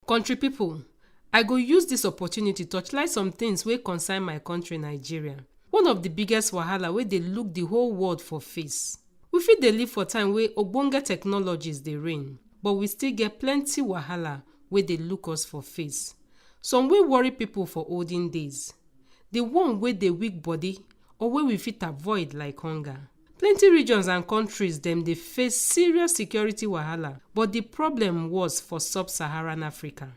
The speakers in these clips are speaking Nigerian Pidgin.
Country people, I go use this opportunity to touchlight some things wey concern my country Nigeria. One of the biggest wahala wey dey look the whole world for face. We fit dey live for time wey ogbonge technologies dey reign, but we still get plenty wahala wey dey look us for face. Some wey worry people for olden days, the one wey dey weak body or wey we fit avoid like hunger. Plenty regions and countries dem dey face serious security wahala, but the problem was for sub-Saharan Africa.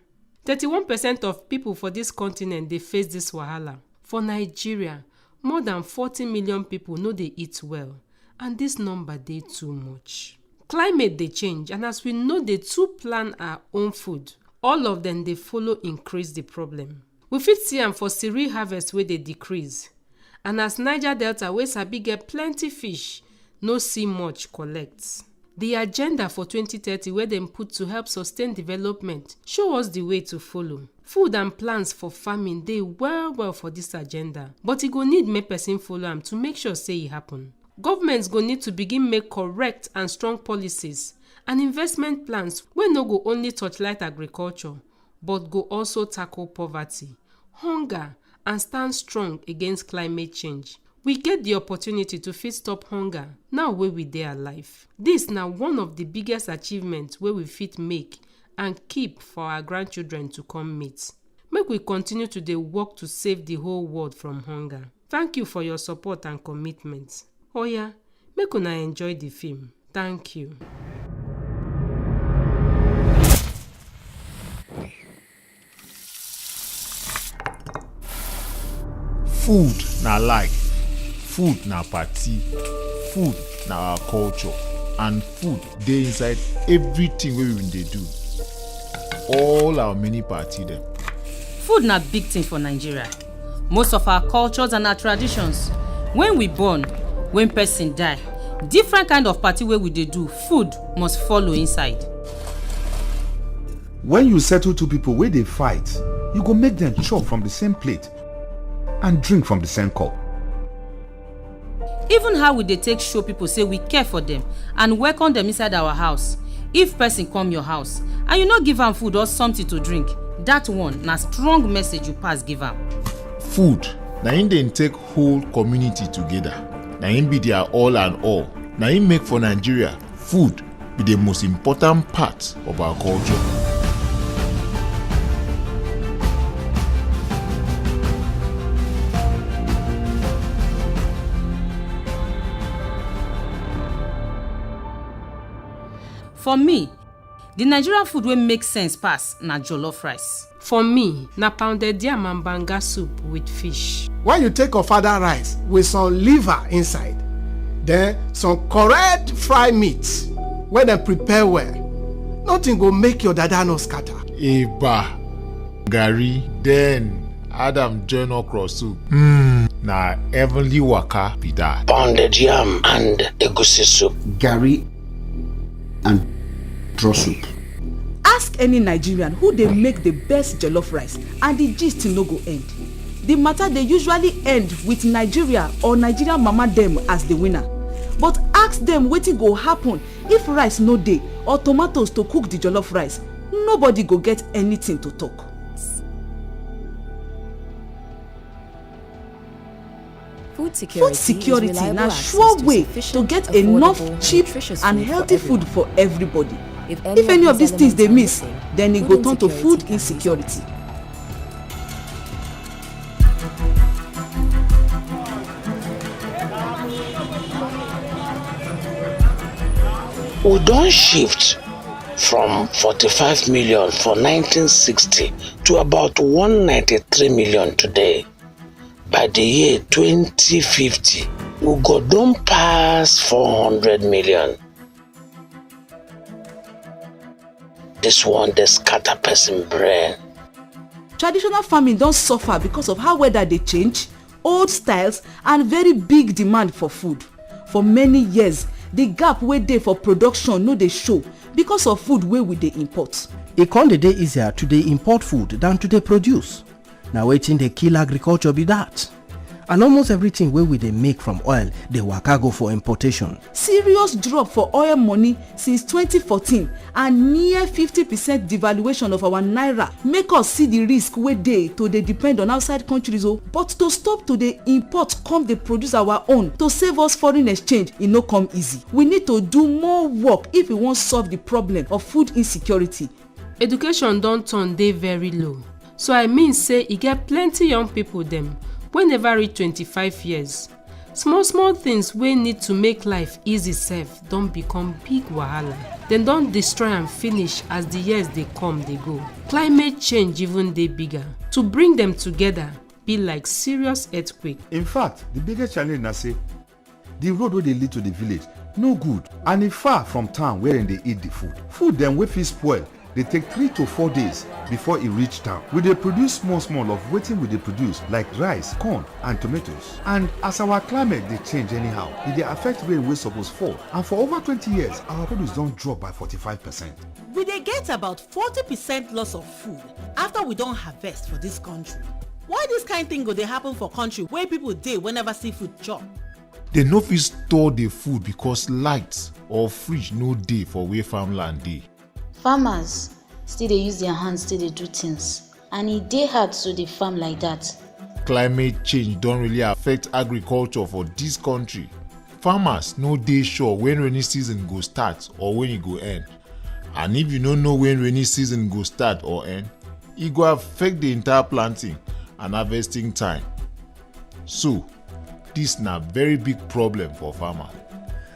31% of people for this continent dey face this wahala. For Nigeria, more than 40 million people no dey eat well, and this number dey too much. Climate dey change, and as we no dey too plan our own food, all of them dey follow increase the problem. We fit see am for cereal harvest wey dey decrease, and as Niger Delta wey sabi get plenty fish no see much collect. The agenda for 2030 wey dem put to help sustain development show us the way to follow. Food and plans for farming dey well for this agenda, but e go need make person follow am to make sure say e happen. Governments go need to begin make correct and strong policies and investment plans wey no go only touchlight agriculture, but go also tackle poverty, hunger, and stand strong against climate change. We get the opportunity to fit stop hunger now wey we dey alive. This na one of the biggest achievements wey we fit make and keep for our grandchildren to come meet. Make we continue to dey work to save the whole world from hunger. Thank you for your support and commitment. Oya, make una enjoy the film. Thank you. Food na life, food na party, food na our culture, and food dey inside everything wey we dey do. All our many party dem. Food na big thing for Nigeria. Most of our cultures and our traditions, when we born, when person die, different kind of party wey we dey do, food must follow inside. When you settle two people wey dey fight, you go make them chop from the same plate and drink from the same cup. Even how we dey take show people say we care for them and welcome them inside our house. If person come your house and you no give am food or something to drink, that one na strong message you pass give am. Food na im dey take whole community together. Na im be their all and all. Na im make for Nigeria, food be the most important part of our culture. For me, the Nigerian food wey make sense pass na jollof rice. For me, na pounded yam and banga soup with fish. When you take ofada rice with some liver inside, then some correct fried meat wey dem prepare well, nothing go make your dada no scatter. Eba, garri, then Adam join okra soup. Na heavenly waka be that. Pounded yam and egusi soup. Garri and draw soup. Ask any Nigerian who dey make the best jollof rice and the gist no go end. The matter dey usually end with Nigeria or Nigerian mama dem as the winner. But ask them wetin go happen if rice no dey or tomatoes to cook the jollof rice. Nobody go get anything to talk. Food security na sure way to get enough cheap and healthy food for everybody. If any of these things dey miss, then e go turn to food insecurity. We don shift from 45 million for 1960 to about 193 million today. By the year 2050, we go don pass 400 million. This one dey scatter person brain. Traditional farming don suffer because of how weather dey change, old styles, and very big demand for food. For many years, the gap wey dey for production no dey show because of food wey we dey import. E con dey easier to dey import food than to dey produce. Na wetin dey kill agriculture be that. and almost everything wey we dey make from oil dey waka go for importation. Serious drop for oil money since 2014 and near 50% devaluation of our naira make us see the risk wey dey to dey depend on outside countries o. But to stop to dey import come dey produce our own to save us foreign exchange, e no come easy. We need to do more work if we wan solve the problem of food insecurity. Education don turn dey very low, so I mean say e get plenty young people dem wey never reach 25 years. Small things wey need to make life easy sef don become big wahala. Dem don destroy am finish as the years dey come dey go. Climate change even dey bigger. To bring them together be like serious earthquake. In fact, the biggest challenge na say the road wey dey lead to the village no good and e far from town where dem dey eat the food. Food dem wey fit spoil dey take 3 to 4 days before e reach town. We dey produce small of wetin we dey produce like rice, corn and tomatoes. And as our climate dey change anyhow, e dey affect rain wey suppose fall. And for over 20 years, our produce don drop by 45%. We dey get about 40% loss of food after we don harvest for dis country. Why dis kind thing go dey happen for country wey people dey wey never see food chop? They no fit store the food because light or fridge no dey for where farmland dey. Farmers still dey use their hands still dey do things, and e dey hard to dey farm like that. Climate change don really affect agriculture for dis country. Farmers no dey sure when rainy season go start or when e go end. And if you no know when rainy season go start or end, e go affect the entire planting and harvesting time. So, this na very big problem for farmers.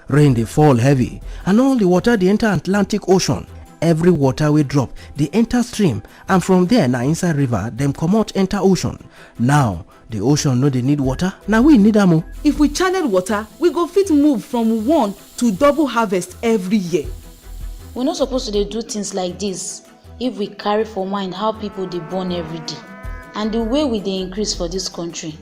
Rain dey fall heavy and all the water dey enter Atlantic Ocean. Every water wey drop dey enter stream, and from there na inside river dem comot enter ocean. Now the ocean no dey need water, na we need am o. If we channel water, we go fit move from 1 to double harvest every year. We no suppose to dey do things like this if we carry for mind how people dey born every day and the way we dey increase for this country.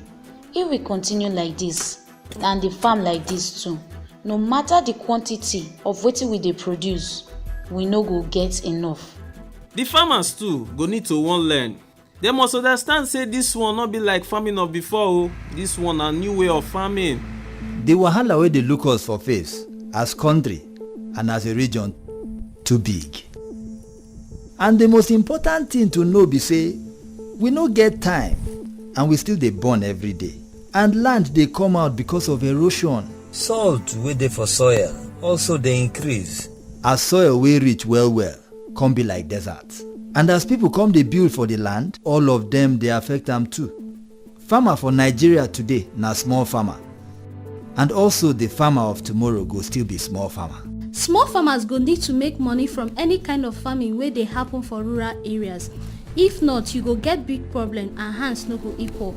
If we continue like this and dey farm like this too, no matter the quantity of wetin we dey produce, we no go get enough. The farmers too go need to wan learn. They must understand say this one no be like farming of before o. This one na new way of farming. The wahala wey dey look us for face as country and as a region too big. And the most important thing to know be say we no get time and we still dey burn every day. And land dey come out because of erosion. Salt wey dey for soil also dey increase. As soil wey rich well come be like desert. And as people come dey build for the land, all of them dey affect am too. Farmer for Nigeria today na small farmer. And also the farmer of tomorrow go still be small farmer. Small farmers go need to make money from any kind of farming wey dey happen for rural areas. If not, you go get big problem and hands no go equal.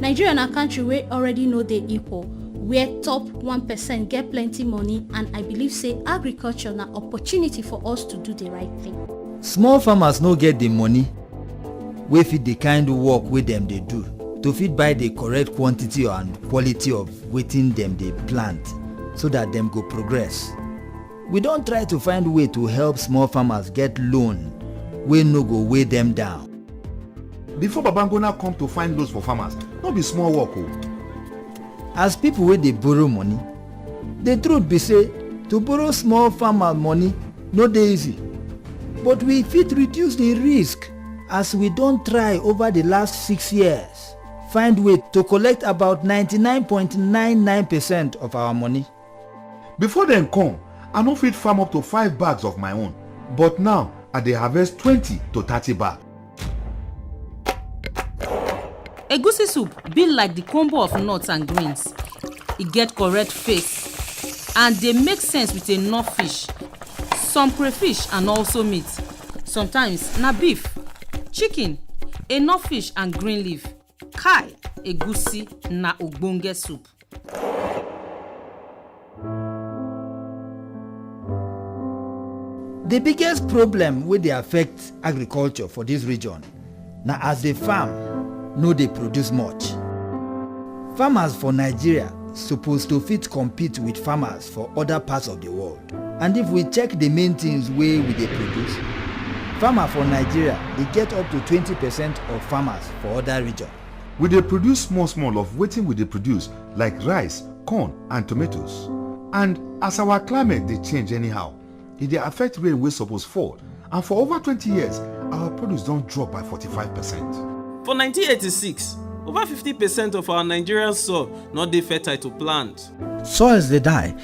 Nigeria na country wey already no dey equal, where top 1% get plenty money, and I believe say agriculture na opportunity for us to do the right thing. Small farmers no get the money wey fit the kind of work wey dem dey do to fit buy the correct quantity and quality of wetin dem dey plant so that dem go progress. We don try to find way to help small farmers get loan wey no go weigh them down. Before Babangona come to find loans for farmers, no be small work o. As people wey dey borrow money, the truth be say to borrow small farmer money no dey easy. But we fit reduce the risk as we don try over the last 6 years find way to collect about 99.99% of our money. Before dem come, I no fit farm up to 5 bags of my own, but now I dey harvest 20 to 30 bags. Egusi soup be like the combo of nuts and greens. E get correct face and dey make sense with enough fish, some crayfish and also meat. Sometimes na beef, chicken, enough fish and green leaf. Kai, egusi na ogbonge soup. The biggest problem wey dey affect agriculture for this region na as the farm no dey produce much. Farmers for Nigeria suppose to fit compete with farmers for other parts of the world. And if we check the main things wey we dey produce, farmer for Nigeria dey get up to 20% of farmers for other regions. We dey produce small of wetin we dey produce like rice, corn and tomatoes. And as our climate dey change anyhow, e dey affect rain wey suppose fall. And for over 20 years, our produce don drop by 45%. For 1986, over 50% of our Nigerian soil not dey fertile to plant. Soils dey die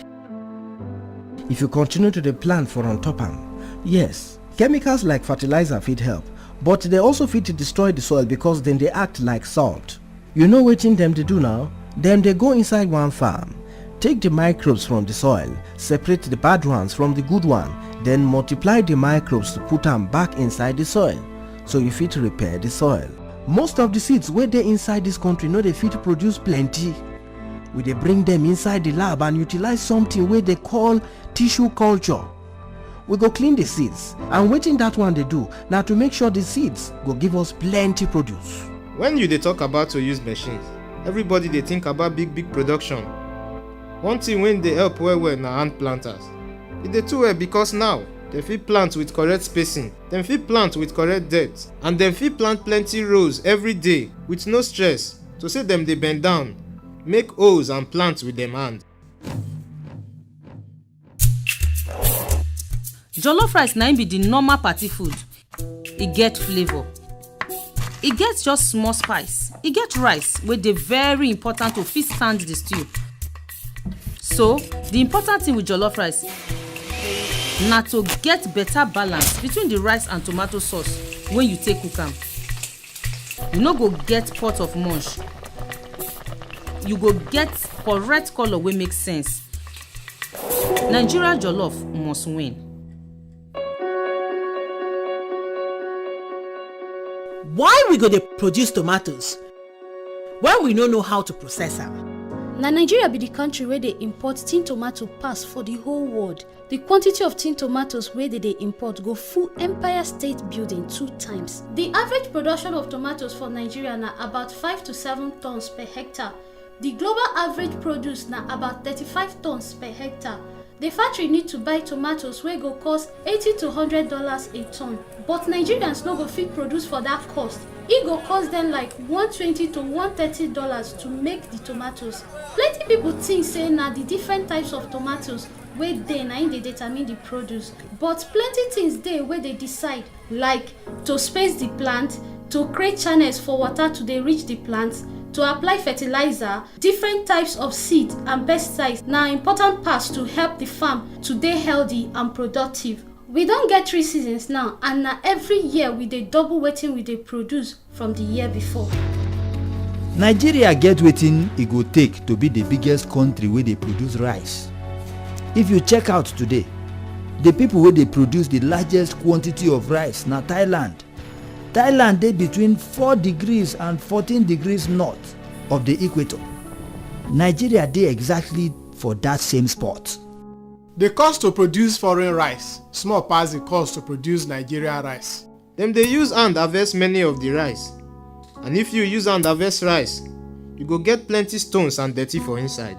if you continue to dey plant for on top am. Yes, chemicals like fertilizer fit help, but they also fit to destroy the soil because dem dey act like salt. You know wetin dem dey do now? Dem dey go inside one farm, take the microbes from the soil, separate the bad ones from the good one, then multiply the microbes to put am back inside the soil, so you fit repair the soil. Most of the seeds wey dey inside this country no dey fit produce plenty. We dey bring them inside the lab and utilize something wey dey call tissue culture. We go clean the seeds, and wetin that one dey do na to make sure the seeds go give us plenty produce. When you dey talk about to use machines, everybody dey think about big production. One thing wey dey help well na hand planters. E dey too well because now dem fit plant with correct spacing, dem fit plant with correct depth, and dem fit plant plenty rows every day with no stress to say dem dey bend down, make holes and plant with dem hand. Jollof rice na im be the normal party food. E get flavour, e get just small spice, e get rice wey dey very important to fit stand the stew. So the important thing with jollof rice na to get better balance between the rice and tomato sauce when you take cook am. You no go get pot of mush, you go get correct colour wey make sense. Nigeria jollof must win. Why we go dey produce tomatoes when we no know how to process am? Na Nigeria be the country where they import tin tomato pass for the whole world. The quantity of tin tomatoes where they import go full Empire State Building 2 times. The average production of tomatoes for Nigeria na about 5 to 7 tons per hectare. The global average produce na about 35 tons per hectare. The factory need to buy tomatoes wey go cost $80 to $100 a ton, but Nigerians no go fit produce for that cost. E go cost them like $120 to $130 to make the tomatoes. Plenty people think say na the different types of tomatoes wey dey na im dey determine the produce, but plenty things dey wey dey decide, like to space the plant, to create channels for water to dey reach the plants, to apply fertilizer, different types of seed and pesticides na important parts to help the farm to dey healthy and productive. We don get 3 seasons now, and na every year we dey double wetin we dey produce from the year before. Nigeria get wetin e go take to be the biggest country wey dey produce rice. If you check out today, the people wey dey produce the largest quantity of rice na Thailand. Thailand dey between 4 degrees and 14 degrees north of the equator. Nigeria dey exactly for that same spot. The cost to produce foreign rice small pass the cost to produce Nigeria rice. Dem dey use hand harvest many of the rice, and if you use hand harvest rice, you go get plenty stones and dirty for inside.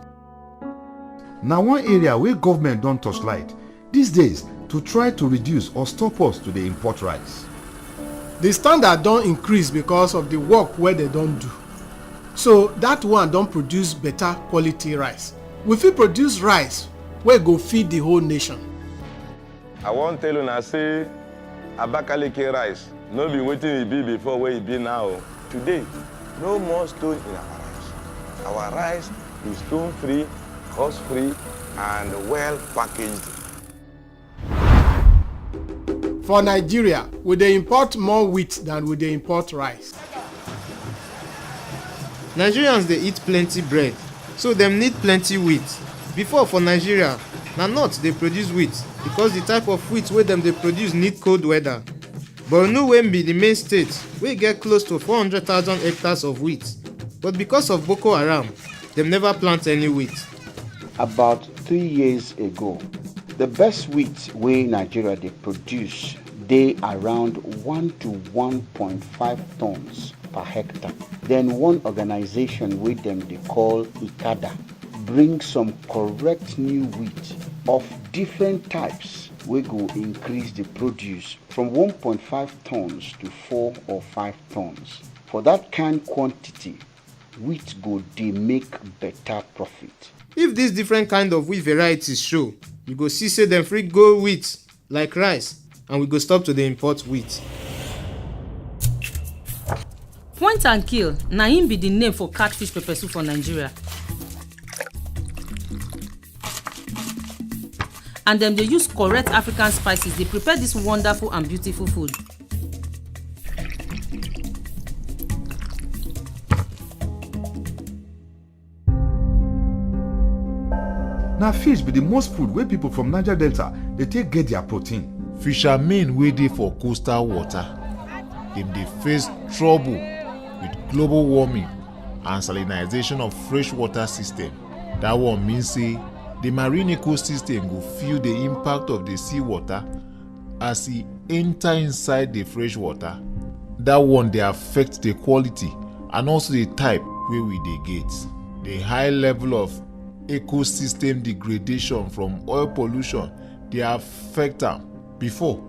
Na one area wey government don touchlight these days to try to reduce or stop us to dey import rice. The standard don increase because of the work wey they don do. So that one don produce better quality rice. We fit produce rice wey go feed the whole nation. I wan tell una say Abakaliki rice no be wetin e be before wey e be now. Today, no more stone in our rice. Our rice is stone-free, cost-free, and well packaged. For Nigeria, we dey import more wheat than we dey import rice. Nigerians dey eat plenty bread, so dem need plenty wheat. Before for Nigeria, na north dey produce wheat because the type of wheat wey dem dey produce need cold weather. Borno wey be the main state wey get close to 400,000 hectares of wheat, but because of Boko Haram, dem never plant any wheat. About 3 years ago, the best wheat wey Nigeria dey produce dey around 1 to 1.5 tons per hectare. Then one organization wey dem dey call ICADA bring some correct new wheat of different types wey go increase the produce from 1.5 tons to 4 or 5 tons. For that kind quantity, wheat go dey make better profit. If these different kind of wheat varieties show, you go see say dem free go wheat like rice, and we go stop to dey import wheat. Point and kill na im be the name for catfish pepper soup for Nigeria. And dem dey use correct African spices dey prepare this wonderful and beautiful food. Na fish be the most food wey people from Niger Delta dey take get their protein. Fishermen wey dey for coastal water, dem dey face trouble with global warming and salinization of freshwater system. That one mean say the marine ecosystem go feel the impact of the seawater as e enter inside the freshwater. That one dey affect the quality and also the type wey we dey get. The high level of ecosystem degradation from oil pollution dey affect am. Before,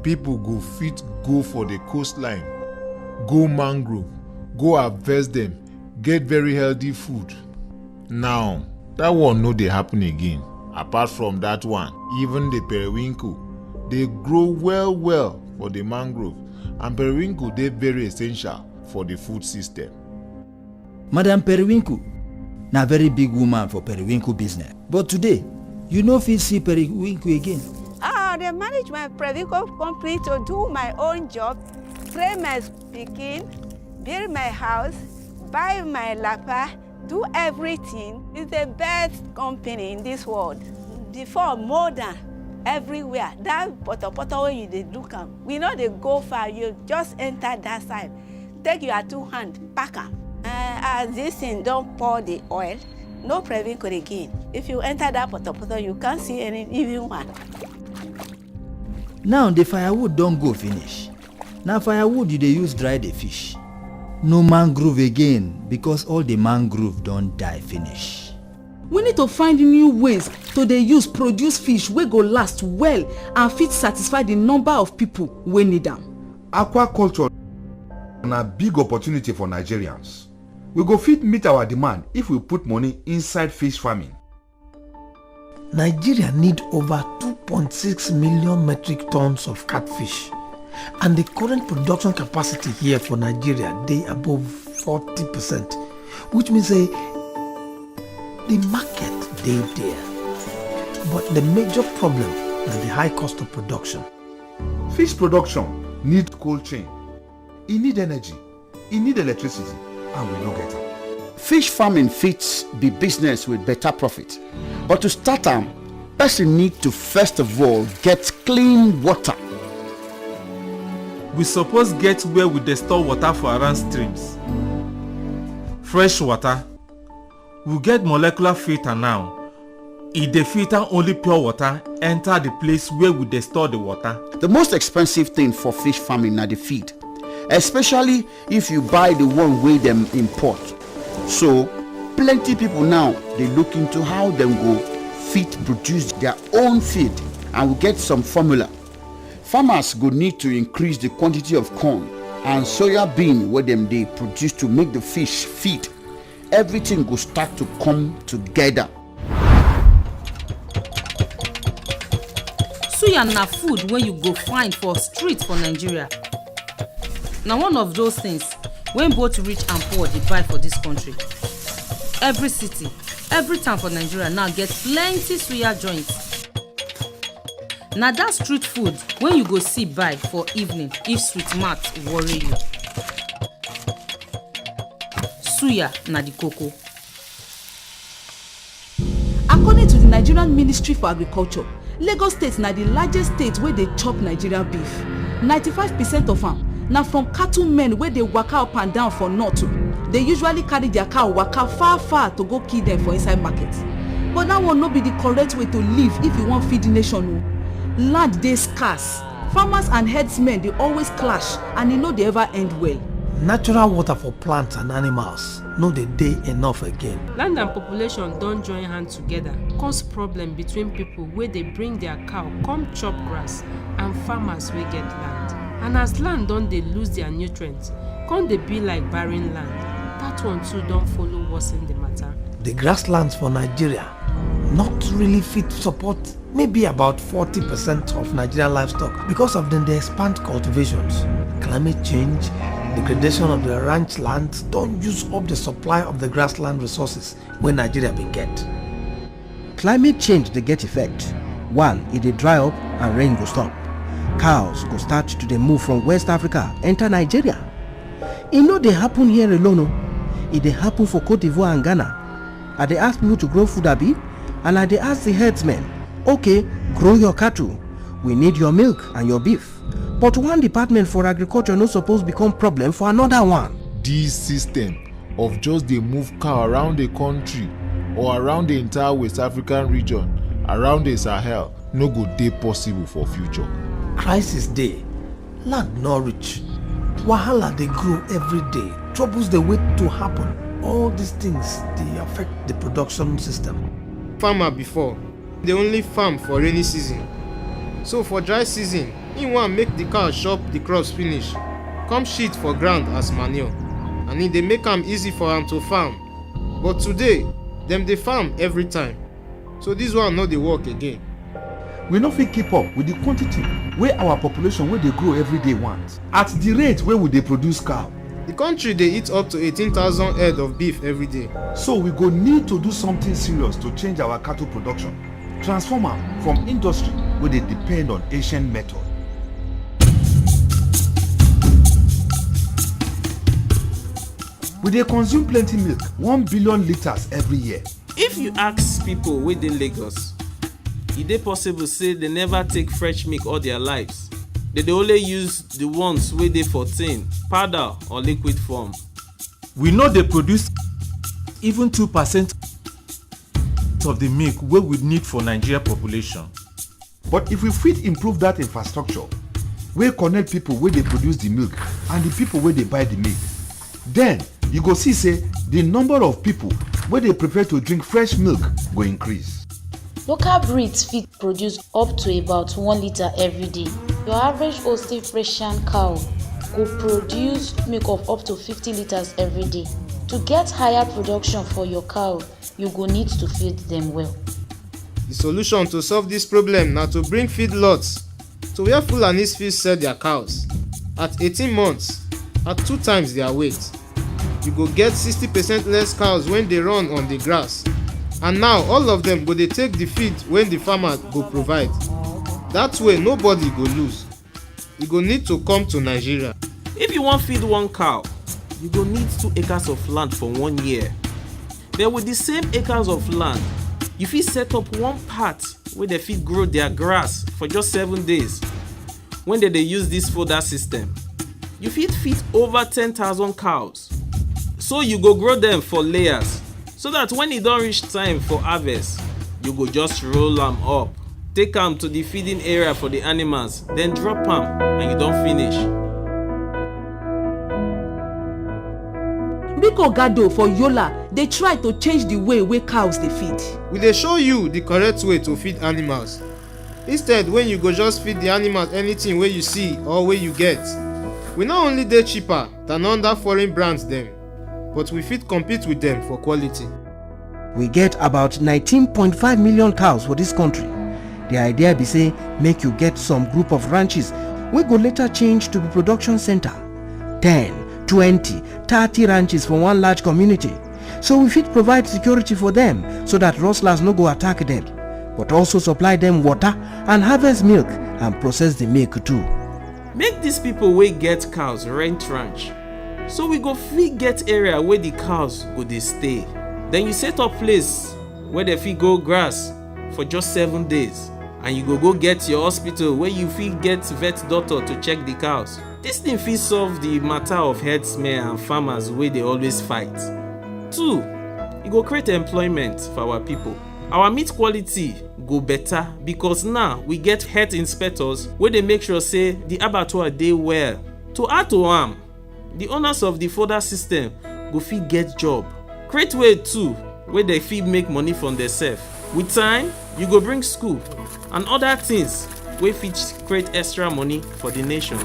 people go fit go for the coastline, go mangrove, go harvest them, get very healthy food. Now, that one no dey happen again. Apart from that one, even the periwinkle dey grow well for the mangrove, and periwinkle dey very essential for the food system. Madam Periwinkle na very big woman for periwinkle business, but today you no fit see periwinkle again. They manage my periwinkle company to do my own job, train my pikin, build my house, buy my lapa, do everything. It's the best company in this world. Before, more than everywhere. That poto wey you dey look am, we no dey go far. You just enter that side, take your 2 hands, pack am. As this thing don pour the oil, no periwinkle again. If you enter that poto, you can't see any even one. Now the firewood don go finish. Na firewood you dey use dry the fish. No mangrove again because all the mangrove don die finish. We need to find new ways to dey use produce fish wey go last well and fit satisfy the number of people wey need am. Aquaculture na big opportunity for Nigerians. We go fit meet our demand if we put money inside fish farming. Nigeria need over 2.6 million metric tons of catfish, and the current production capacity here for Nigeria dey above 40%, which means the market dey there. But the major problem is the high cost of production. Fish production need cold chain, e need energy, e need electricity, and we no get am. Fish farming fits be business with better profit, but to start am, person need to first of all get clean water. We suppose get where we dey store water for around streams. Fresh water. We get molecular filter now. E dey filter only pure water enter the place where we dey store the water. The most expensive thing for fish farming na the feed, especially if you buy the one wey dem import. So plenty people now dey look into how dem go fit produce their own feed, and we get some formula. Farmers go need to increase the quantity of corn and soya bean wey dem dey produce to make the fish feed. Everything go start to come together. Suya na food wey you go find for street for Nigeria. Na one of those things wey both rich and poor dey buy for this country. Every city, every town for Nigeria now get plenty suya joints. Na that street food wey you go see buy for evening if sweet mouth worry you. Suya na the koko. According to the Nigerian Ministry for Agriculture, Lagos State na the largest state wey dey chop Nigerian beef. 95% of am na from cattlemen wey dey waka up and down for north. They usually carry their cow waka far to go kill them for inside market. But that one no be the correct way to live if you wan feed the nation. Land dey scarce. Farmers and herdsmen dey always clash, and e no dey ever end well. natural water for plants and animals no dey enough again. Land and population don join hand together cause problem between people wey dey bring their cow come chop grass and farmers wey get land. And as land don dey lose their nutrients, come dey be like barren land, that one too don follow worsen the matter. The grasslands for Nigeria not really fit support maybe about 40% of Nigerian livestock because of them they expand cultivations. Climate change, degradation of the ranch lands don't use up the supply of the grassland resources wey Nigeria bin get. Climate change dey get effect. One, e dey dry up and rain go stop. Cows go start to dey move from West Africa enter Nigeria. E no dey happen here alone o. E dey happen for Cote d'Ivoire and Ghana. I dey ask people to grow food abi, and I dey ask the herdsmen, okay, grow your cattle. We need your milk and your beef. But one department for agriculture no suppose become problem for another one. This system of just dey move cow around the country or around the entire West African region, around the Sahel, no go dey possible for future. Crisis dey, land no reach, wahala dey grow every day, troubles dey wait to happen. All these things dey affect the production system. Farmer before, dey only farm for rainy season. So for dry season, him wan make the cow chop the crops finish, come shit for ground as manure, and e dey make am easy for am to farm. But today, dem dey farm every time, so this one no dey work again. We no fit keep up with the quantity wey our population wey dey grow every day want. At the rate wey we dey produce cow, the country dey eat up to 18,000 head of beef every day. So we go need to do something serious to change our cattle production, transform am from industry wey dey depend on ancient method. We dey consume plenty milk, 1 billion litres every year. If you ask people wey dey Lagos, e dey possible say they never take fresh milk all their lives. They dey only use the ones wey dey for tin, powder or liquid form. We no dey produce even 2% of the milk wey we need for Nigeria population. But if we fit improve that infrastructure wey connect people wey dey produce the milk and the people wey dey buy the milk, then you go see say the number of people wey dey prefer to drink fresh milk go increase. Local breeds fit produce up to about 1 litre every day. Your average Holstein Friesian cow go produce milk of up to 50 litres every day. To get higher production for your cow, you go need to feed them well. The solution to solve this problem na to bring feedlots to where Fulanis fit sell their cows. At 18 months, at 2 times their weight, you go get 60% less cows when they run on the grass. And now all of them go dey take the feed when the farmer go provide. That way nobody go lose. You go need to come to Nigeria. If you wan feed 1 cow, you go need 2 acres of land for 1 year. Then with the same acres of land, you fit set up one part where they fit grow their grass for just 7 days. When they use this fodder system, you fit feed over 10,000 cows. So you go grow them for layers, so that when e don reach time for harvest, you go just roll am up, take am to the feeding area for the animals, then drop am and you don finish. Big Ogado for Yola dey try to change the way wey cows dey feed. We dey show you the correct way to feed animals. Instead, when you go just feed the animals anything wey you see or wey you get, we not only dey cheaper than under foreign brands dem, but we fit compete with them for quality. We get about 19.5 million cows for this country. The idea be say make you get some group of ranches wey go later change to be production center. 10, 20, 30 ranches for one large community. So we fit provide security for them so that rustlers no go attack them, but also supply them water and harvest milk and process the milk too. Make these people wey get cows rent ranch, so we go fit get area where the cows go dey stay. Then you set up place where they fit go grass for just 7 days, and you go get your hospital where you fit get vet doctor to check the cows. This thing fit solve the matter of herdsmen and farmers wey dey always fight. 2, e go create employment for our people. Our meat quality go better because now we get health inspectors wey dey make sure say the abattoir dey well. To add to am, the owners of the fodder system go fit get job. Create way too wey dey fit make money from themselves. With time, you go bring school and other things wey fit create extra money for the nation.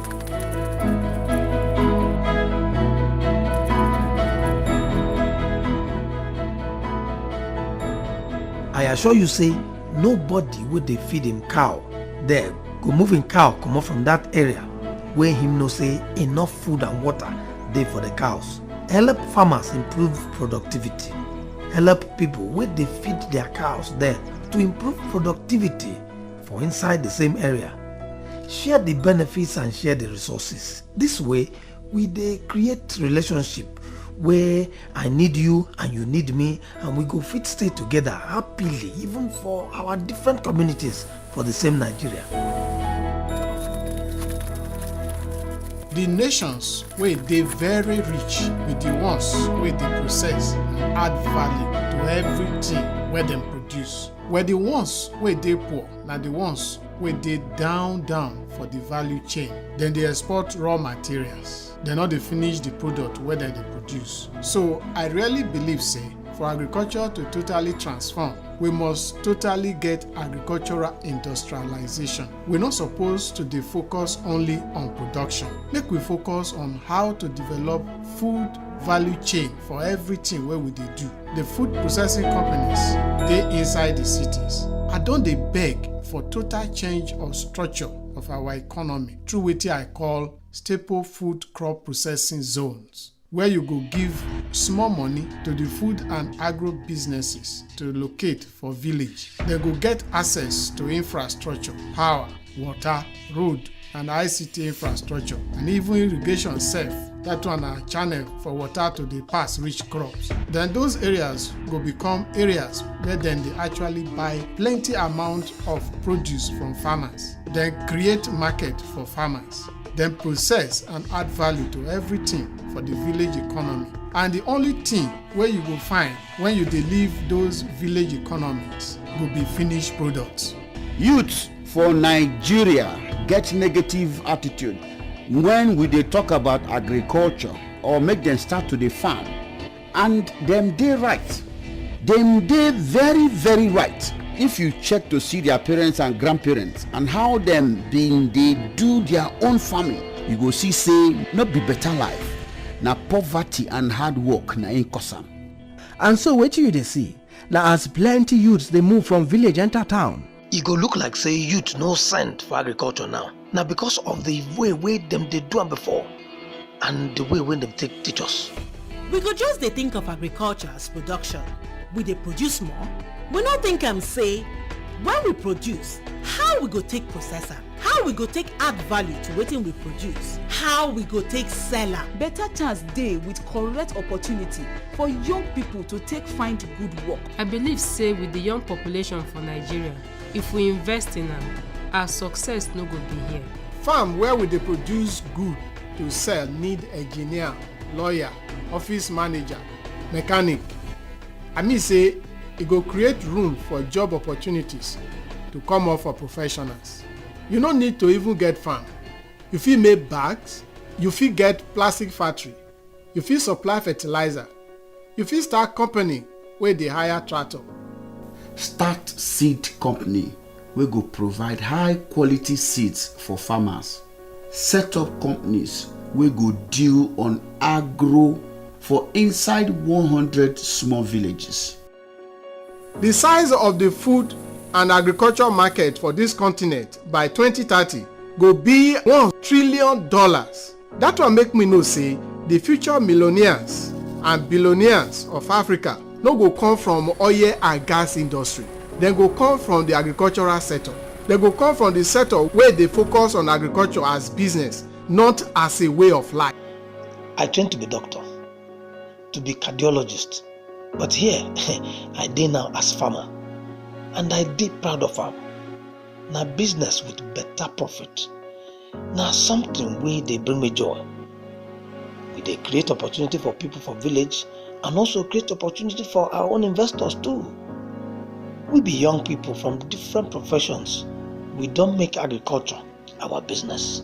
I assure you say nobody wey dey feed him cow there go move him cow comot from that area wey him know say enough food and water dey for the cows. Help farmers improve productivity. Help people wey dey feed their cows there to improve productivity for inside the same area. Share the benefits and share the resources. This way we dey create relationship where I need you and you need me, and we go fit stay together happily even for our different communities for the same Nigeria. The nations wey dey very rich with the ones wey dey process and add value to everything wey dem produce, where the ones wey dey poor na the ones wey dey down for the value chain. Dem dey export raw materials. Dem no dey finish the product wey dem dey produce. So I really believe say for agriculture to totally transform, we must totally get agricultural industrialization. We're not supposed to dey focus only on production. Make we focus on how to develop food value chain for everything wey we dey do. The food processing companies dey inside the cities. I don dey beg for total change of structure of our economy through wetin I call staple food crop processing zones, where you go give small money to the food and agro businesses to locate for village. They go get access to infrastructure, power, water, road, and ICT infrastructure, and even irrigation sef. That one na channel for water to dey pass reach crops. Then those areas go become areas where dem dey actually buy plenty amount of produce from farmers. Then create market for farmers. Then process and add value to everything for the village economy. And the only thing where you go find when you dey leave those village economies go be finished products. Youth for Nigeria get negative attitude when we dey talk about agriculture or make them start to dey farm, and dem dey right. Dem dey very very right. If you check to see their parents and grandparents and how them been dey do their own farming, you go see say no be better life. Na poverty and hard work na im cause am. And so wetin you dey see na as plenty youths dey move from village enter town. E go look like say youth no send for agriculture now. Na because of the way dem dey do am before and the way wey dem take teach us. We go just dey think of agriculture as production. We dey produce more. We no think am say when we produce, how we go take process am, how we go take add value to wetin we produce, how we go take sell am. Better chance dey with correct opportunity for young people to take find good work. I believe say with the young population for Nigeria, if we invest in am, our success no go be here. Farm where we dey produce good to sell need engineer, lawyer, office manager, mechanic. I mean say e go create room for job opportunities to come up for professionals. You no need to even get farm. You fit make bags, you fit get plastic factory, you fit supply fertilizer, you fit start company wey dey hire tractor. Start seed company wey go provide high quality seeds for farmers. Set up companies wey go deal on agro for inside 100 small villages. The size of the food and agriculture market for this continent by 2030 go be $1 trillion. That one make me know say the future millionaires and billionaires of Africa no go come from oil and gas industry. Dem go come from the agricultural sector. Dem go come from the sector where they focus on agriculture as business, not as a way of life. I trained to be doctor, to be cardiologist, but here I dey now as farmer, and I dey proud of am. Na business with better profit. Na something wey dey bring me joy. We dey create opportunity for people for village and also create opportunity for our own investors too. We be young people from different professions. We don make agriculture our business.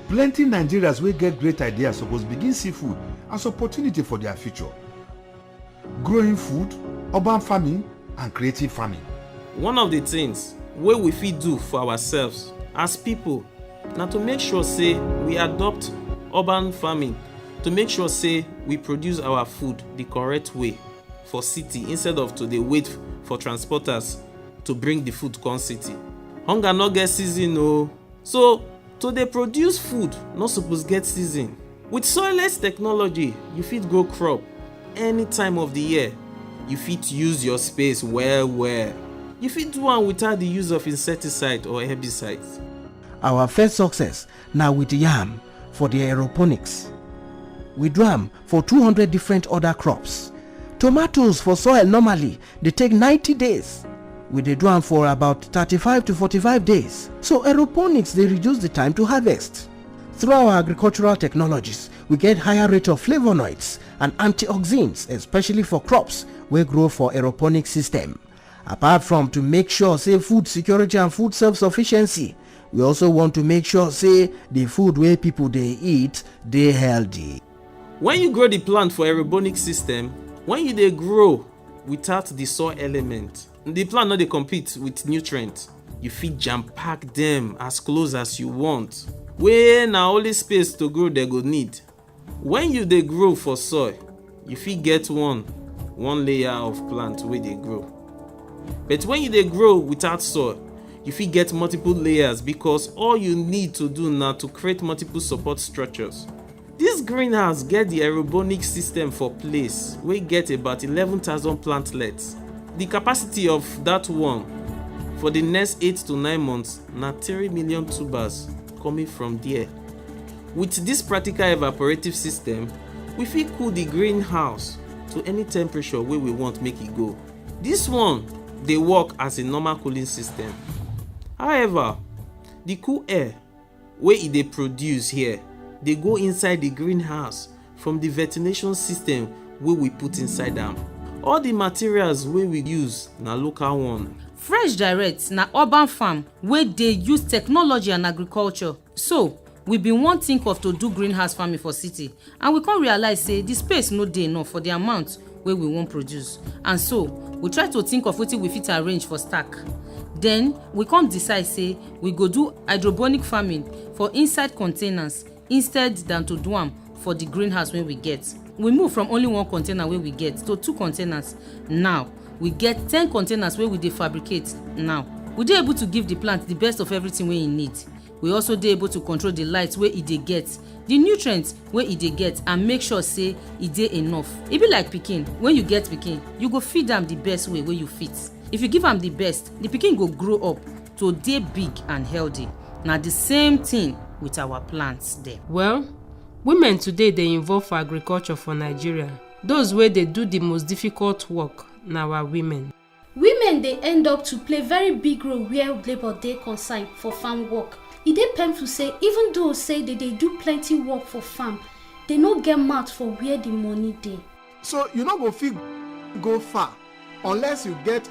Plenty Nigerians wey get great ideas suppose begin see food as opportunity for their future. Growing food, urban farming, and creative farming. One of the things wey we fit do for ourselves as people na to make sure say we adopt urban farming, to make sure say we produce our food the correct way for city instead of to dey wait for transporters to bring the food come city. Hunger no get season o, so to dey produce food no suppose get season. With soilless technology, you fit grow crop any time of the year. You fit use your space well. You fit do am without the use of insecticide or herbicides. Our first success na with yam for the aeroponics. We do am for 200 different other crops. Tomatoes for soil normally dey take 90 days. We dey do am for about 35 to 45 days. So aeroponics dey reduce the time to harvest. Through our agricultural technologies, we get higher rate of flavonoids and antioxidants, especially for crops wey grow for aeroponic system. Apart from to make sure say food security and food self-sufficiency, we also want to make sure say the food wey people dey eat dey healthy. When you grow the plant for aeroponic system, when you dey grow without the soil element, the plant no dey compete with nutrients. You fit jam pack them as close as you want, wey na only space to grow they go need. When you dey grow for soil, you fit get one layer of plant wey dey grow. But when you dey grow without soil, you fit get multiple layers because all you need to do na to create multiple support structures. This greenhouse get the aeroponic system for place wey get about 11,000 plantlets. The capacity of that one for the next 8 to 9 months na 3 million tubers coming from there. With this practical evaporative system, we fit cool the greenhouse to any temperature wey we want make e go. This one dey work as a normal cooling system. However, the cool air wey e dey produce here dey go inside the greenhouse from the ventilation system wey we put inside am. All the materials wey we use na local one. Fresh Direct na urban farm wey dey use technology and agriculture. So we bin wan think of to do greenhouse farming for city, and we come realize say the space no dey enough for the amount wey we wan produce, and so we try to think of wetin we fit arrange for stack. Then we come decide say we go do hydroponic farming for inside containers instead than to do am for the greenhouse wey we get. We move from only one container wey we get to 2 containers. Now we get 10 containers wey we dey fabricate. Now we dey able to give the plant the best of everything wey e need. We also dey able to control the light wey e dey get, the nutrients wey e dey get, and make sure say e dey enough. E be like pikin. When you get pikin, you go feed am the best way wey you fit. If you give am the best, the pikin go grow up to dey big and healthy. Na the same thing with our plants dem. Well, women today dey involve for agriculture for Nigeria. Those wey dey do the most difficult work na our women. Women dey end up to play very big role where labour dey concerned for farm work. E dey painful say even though say they dey do plenty work for farm, they no get mouth for where the money dey. So you no go fit go far unless you get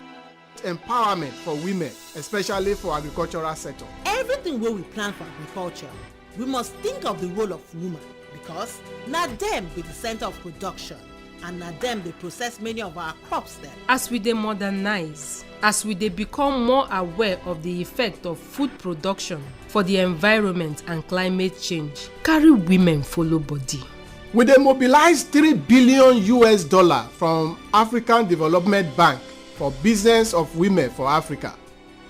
empowerment for women, especially for agricultural sector. Everything wey we plan for agriculture, we must think of the role of women, because na dem be the center of production, and na dem dey process many of our crops dem. As we dey modernize, as we dey become more aware of the effect of food production for the environment and climate change, carry women follow body. We dey mobilize $3 billion from African Development Bank for business of women for Africa.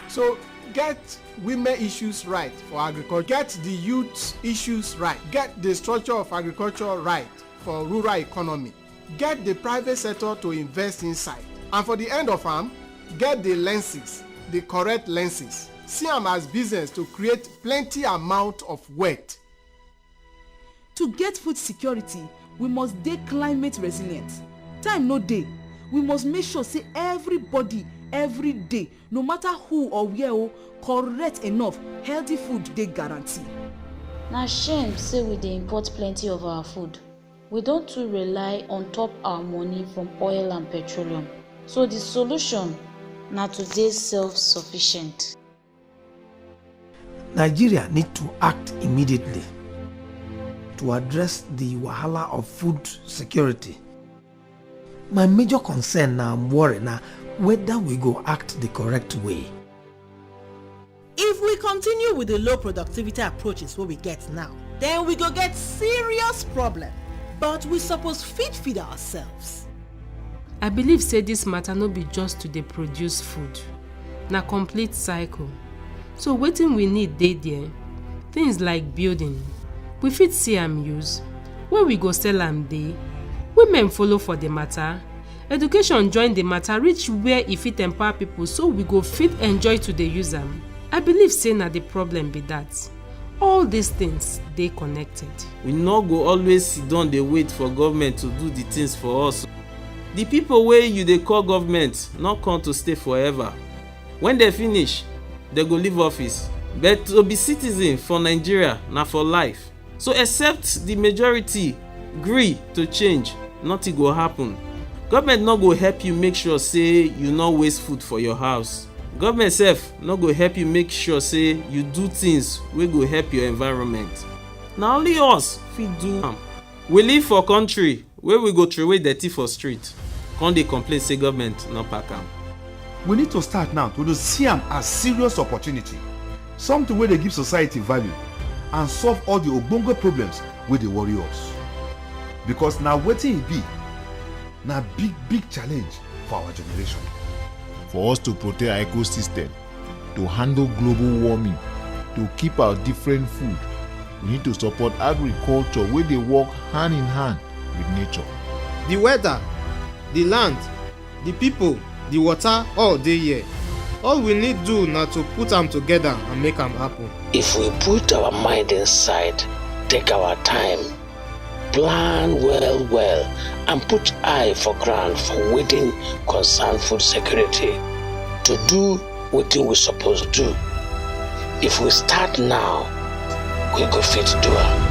So get women issues right for agriculture, get the youth issues right, get the structure of agriculture right for rural economy, get the private sector to invest inside, and for the end of farm, get the lenses, the correct lenses. See am as business to create plenty amount of wealth. To get food security, we must dey climate resilient. Time no dey. We must make sure say everybody every day, no matter who or where, correct enough healthy food dey guarantee. Na shame say we dey import plenty of our food. We don too rely on top our money from oil and petroleum. So the solution na to dey self-sufficient. Nigeria need to act immediately. to address the wahala of food security. My major concern now, I'm worried now, whether we go act the correct way. If we continue with the low productivity approaches what we get now, then we go get serious problem. But we suppose feed ourselves. I believe say this matter no be just to dey produce food, na complete cycle. So wetin we need dey there, things like building, we fit see am use, where we go sell am dey, women follow for the matter, education join the matter reach where e fit empower people so we go fit enjoy to dey use am. I believe say na the problem be that. All these things dey connected. We no go always sit down dey wait for government to do the things for us. The people wey you dey call government no come to stay forever. When they finish, they go leave office. But to be citizen for Nigeria na for life. So except the majority gree to change, nothing go happen. Government no go help you make sure say you no waste food for your house. Government sef no go help you make sure say you do things wey go help your environment. Na only us fit do am. We live for country wey we go throway dirty for street, come dey complain say government no pack am. We need to start now to see am as serious opportunity, something wey dey give society value and solve all the ogbonge problems wey dey worry us. Because na wetin e be, na big challenge for our generation. For us to protect our ecosystem, to handle global warming, to keep our different food, we need to support agriculture wey dey work hand in hand with nature. The weather, the land, the people, the water all dey here. All we need do na to put am together and make am happen. If we put our mind inside, take our time, plan well and put eye for ground for wetin concern food security, to do wetin we suppose do. If we start now, we go fit do am.